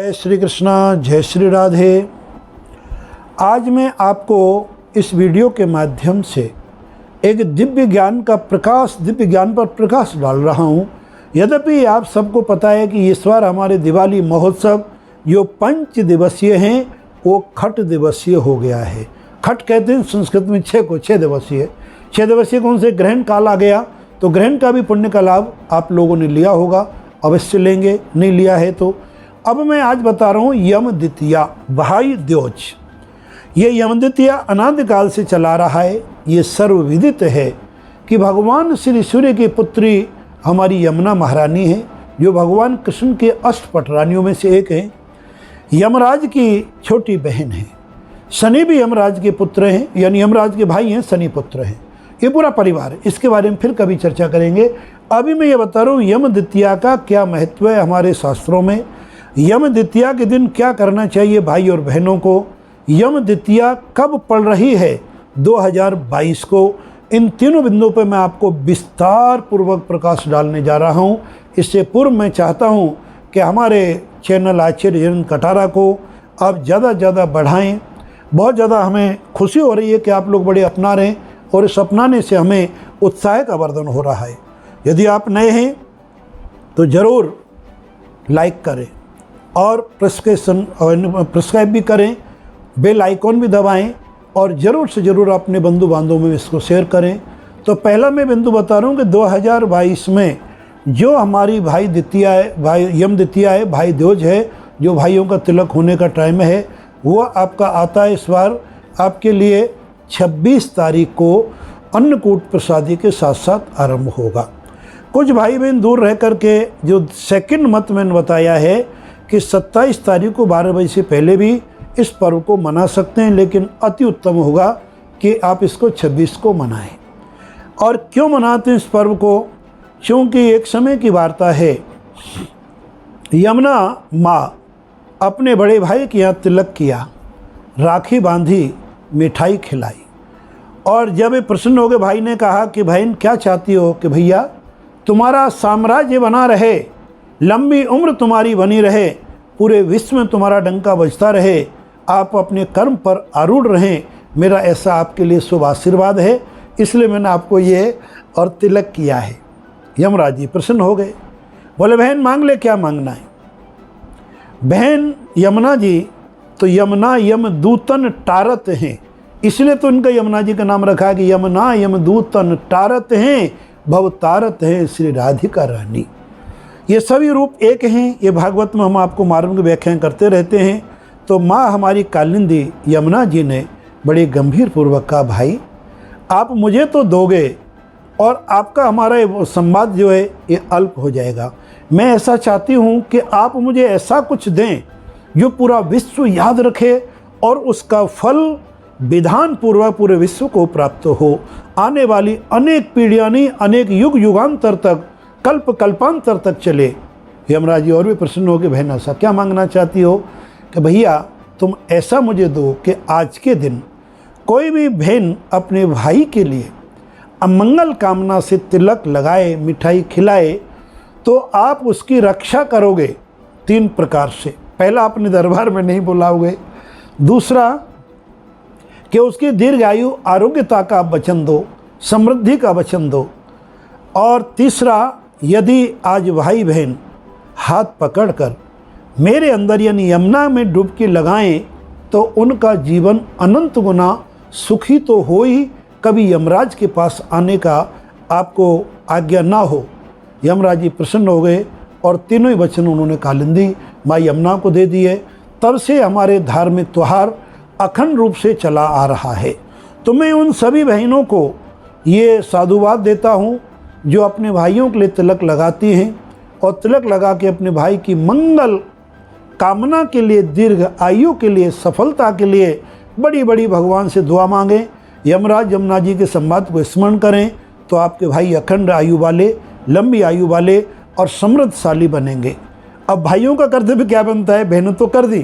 जय श्री कृष्णा, जय श्री राधे। आज मैं आपको इस वीडियो के माध्यम से एक दिव्य ज्ञान पर प्रकाश डाल रहा हूँ। यद्यपि आप सबको पता है कि इस बार हमारे दिवाली महोत्सव जो 5 दिवसीय हैं वो खट दिवसीय हो गया है। खट कहते हैं संस्कृत में 6 दिवसीय। 6 दिवसीय कौन से ग्रहण काल आ गया, तो ग्रहण का भी पुण्य का लाभ आप लोगों ने लिया होगा, अवश्य लेंगे, नहीं लिया है तो। अब मैं आज बता रहा हूँ यम द्वितीया, भाई द्योज। ये यम द्वितीया अनादि काल से चला रहा है। ये सर्वविदित है कि भगवान श्री सूर्य की पुत्री हमारी यमुना महारानी है, जो भगवान कृष्ण के अष्टपट रानियों में से एक है। यमराज की छोटी बहन है। शनि भी यमराज के पुत्र हैं, यानी यमराज के भाई हैं, शनि पुत्र हैं। ये पूरा परिवार है, इसके बारे में फिर कभी चर्चा करेंगे। अभी मैं ये बता रहा हूँ यम द्वितीया का क्या महत्व है हमारे शास्त्रों में। यम द्वितीया के दिन क्या करना चाहिए भाई और बहनों को। यम द्वितीया कब पड़ रही है, 2022 को। इन तीनों बिंदुओं पर मैं आपको विस्तार पूर्वक प्रकाश डालने जा रहा हूँ। इससे पूर्व मैं चाहता हूँ कि हमारे चैनल आचार्य जयंत कटारा को आप ज़्यादा से ज़्यादा बढ़ाएँ। बहुत ज़्यादा हमें खुशी हो रही है कि आप लोग बड़े अपना रहे हैं, और इस अपनाने से हमें उत्साह का वर्धन हो रहा है। यदि आप नए हैं तो ज़रूर लाइक करें और सब्सक्राइब भी करें, बेल आइकॉन भी दबाएं, और ज़रूर से ज़रूर अपने बंधु बांधवों में इसको शेयर करें। तो पहला मैं बिंदु बता रहा हूँ कि 2022 में जो हमारी भाई द्वितीया है, यम द्वितीया है, भाई द्योज है, जो भाइयों का तिलक होने का टाइम है, वो आपका आता है इस बार आपके लिए 26 तारीख को अन्नकूट प्रसादी के साथ साथ आरंभ होगा। कुछ भाई बहन दूर रह करके जो सेकंड मत मैंने बताया है कि 27 तारीख को 12 बजे से पहले भी इस पर्व को मना सकते हैं, लेकिन अति उत्तम होगा कि आप इसको 26 को मनाएं। और क्यों मनाते हैं इस पर्व को, क्योंकि एक समय की वार्ता है, यमुना माँ अपने बड़े भाई के यहाँ तिलक किया, राखी बांधी, मिठाई खिलाई, और जब ये प्रसन्न हो गए, भाई ने कहा कि बहन क्या चाहती हो, कि भैया तुम्हारा साम्राज्य बना रहे, लंबी उम्र तुम्हारी बनी रहे, पूरे विश्व में तुम्हारा डंका बजता रहे, आप अपने कर्म पर आरूढ़ रहें, मेरा ऐसा आपके लिए शुभ आशीर्वाद है, इसलिए मैंने आपको ये और तिलक किया है। यमराज जी प्रसन्न हो गए, बोले बहन मांग ले, क्या मांगना है। बहन यमुना जी तो यमुना यमदूतन टारत हैं, इसलिए तो इनका यमुना जी का नाम रखा है कि यमुना यमदूतन टारत हैं, भव तारत है श्री राधिका रानी। ये सभी रूप एक हैं। ये भागवत में हम आपको मार्ग व्याख्यान करते रहते हैं। तो माँ हमारी कालिंदी यमुना जी ने बड़े गंभीर पूर्वक कहा, भाई आप मुझे तो दोगे और आपका हमारा ये संवाद जो है ये अल्प हो जाएगा। मैं ऐसा चाहती हूँ कि आप मुझे ऐसा कुछ दें जो पूरा विश्व याद रखे और उसका फल विधान पूर्वक पूरे विश्व को प्राप्त हो। आने वाली अनेक पीढ़ियाँ नहीं, अनेक युग युगांतर तक, कल्प कल्पांतर तक चले। यमराज जी और भी प्रसन्न हो कि बहन ऐसा क्या मांगना चाहती हो, कि भैया तुम ऐसा मुझे दो कि आज के दिन कोई भी बहन अपने भाई के लिए अमंगल कामना से तिलक लगाए, मिठाई खिलाए, तो आप उसकी रक्षा करोगे 3 प्रकार से। पहला, अपने दरबार में नहीं बुलाओगे। दूसरा, कि उसकी दीर्घायु आरोग्यता का वचन दो, समृद्धि का वचन दो। और तीसरा, यदि आज भाई बहन हाथ पकड़कर मेरे अंदर यानी यमुना में डुबकी लगाएं, तो उनका जीवन अनंत गुना सुखी तो हो ही, कभी यमराज के पास आने का आपको आज्ञा ना हो। यमराज जी प्रसन्न हो गए और तीनों ही वचन उन्होंने कालिंदी माँ यमुना को दे दिए। तब से हमारे धार्मिक त्यौहार अखंड रूप से चला आ रहा है। तो मैं उन सभी बहनों को ये साधुवाद देता हूँ जो अपने भाइयों के लिए तिलक लगाती हैं, और तिलक लगा के अपने भाई की मंगल कामना के लिए, दीर्घ आयु के लिए, सफलता के लिए बड़ी बड़ी भगवान से दुआ मांगें। यमराज यमुना जी के संवाद को स्मरण करें, तो आपके भाई अखंड आयु वाले, लंबी आयु वाले और समृद्धशाली बनेंगे। अब भाइयों का कर्तव्य क्या बनता है, बहनों तो कर दी,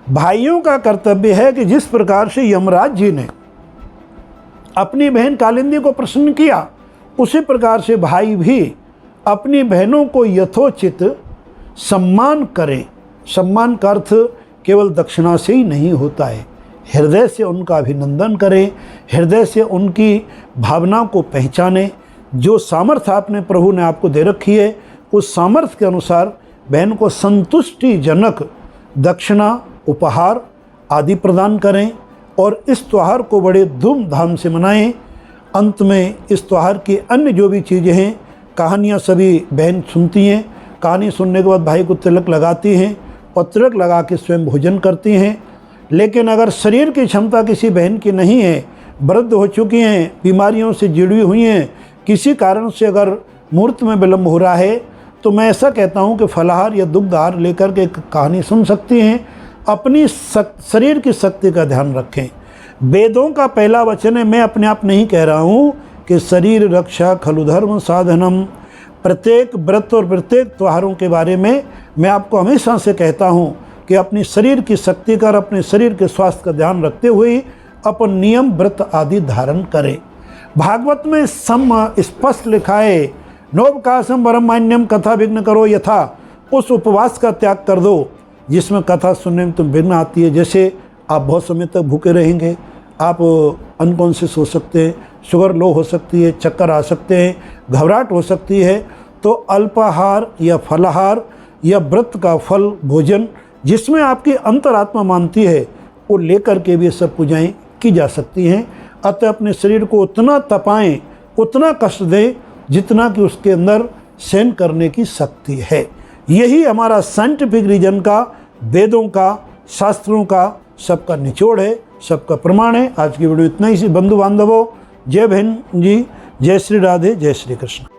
भाइयों का कर्तव्य है कि जिस प्रकार से यमराज जी ने अपनी बहन कालिंदी को प्रसन्न किया, उसी प्रकार से भाई भी अपनी बहनों को यथोचित सम्मान करें, सम्मान का अर्थ केवल दक्षिणा से ही नहीं होता है। हृदय से उनका अभिनंदन करें, हृदय से उनकी भावनाओं को पहचानें। जो सामर्थ्य आपने प्रभु ने आपको दे रखी है, उस सामर्थ्य के अनुसार बहन को संतुष्टिजनक दक्षिणा, उपहार आदि प्रदान करें और इस त्यौहार को बड़े धूमधाम से मनाएं। अंत में इस त्यौहार की अन्य जो भी चीज़ें हैं, कहानियाँ सभी बहन सुनती हैं। कहानी सुनने के बाद भाई को तिलक लगाती हैं और तिलक लगा के स्वयं भोजन करती हैं। लेकिन अगर शरीर की क्षमता किसी बहन की नहीं है, वृद्ध हो चुकी हैं, बीमारियों से जुड़ी हुई हैं, किसी कारण से अगर मुहूर्त में विलम्ब हो रहा है, तो मैं ऐसा कहता हूं कि फलाहार या दुग्ध आहार लेकर के कहानी सुन सकती हैं। अपनी शरीर की शक्ति का ध्यान रखें। वेदों का पहला वचन है, मैं अपने आप नहीं कह रहा हूँ, कि शरीर रक्षा खलु धर्म साधनम। प्रत्येक व्रत और प्रत्येक त्योहारों के बारे में मैं आपको हमेशा से कहता हूँ कि अपनी शरीर की शक्ति का, अपने शरीर के स्वास्थ्य का ध्यान रखते हुए अपन नियम व्रत आदि धारण करें। भागवत में स्पष्ट लिखा है, नोपकाशम परमान्यम कथा विघ्न करो यथा। उस उपवास का त्याग कर दो जिसमें कथा सुनने में तुम विघ्न आती है। जैसे आप बहुत समय तक भूखे रहेंगे, आप अनकॉन्शियस हो सकते हैं, शुगर लो हो सकती है, चक्कर आ सकते हैं, घबराहट हो सकती है। तो अल्पाहार या फलाहार या व्रत का फल भोजन जिसमें आपकी अंतरात्मा मानती है, वो लेकर के भी सब पूजाएँ की जा सकती हैं। अतः अपने शरीर को उतना तपाएं, उतना कष्ट दें जितना कि उसके अंदर सहन करने की शक्ति है। यही हमारा साइंटिफिक रीजन का, वेदों का, शास्त्रों का सबका निचोड़ है, सबका प्रमाण है। आज की वीडियो इतना ही। बंधु बांधवों, जय बहन जी, जय श्री राधे, जय श्री कृष्ण।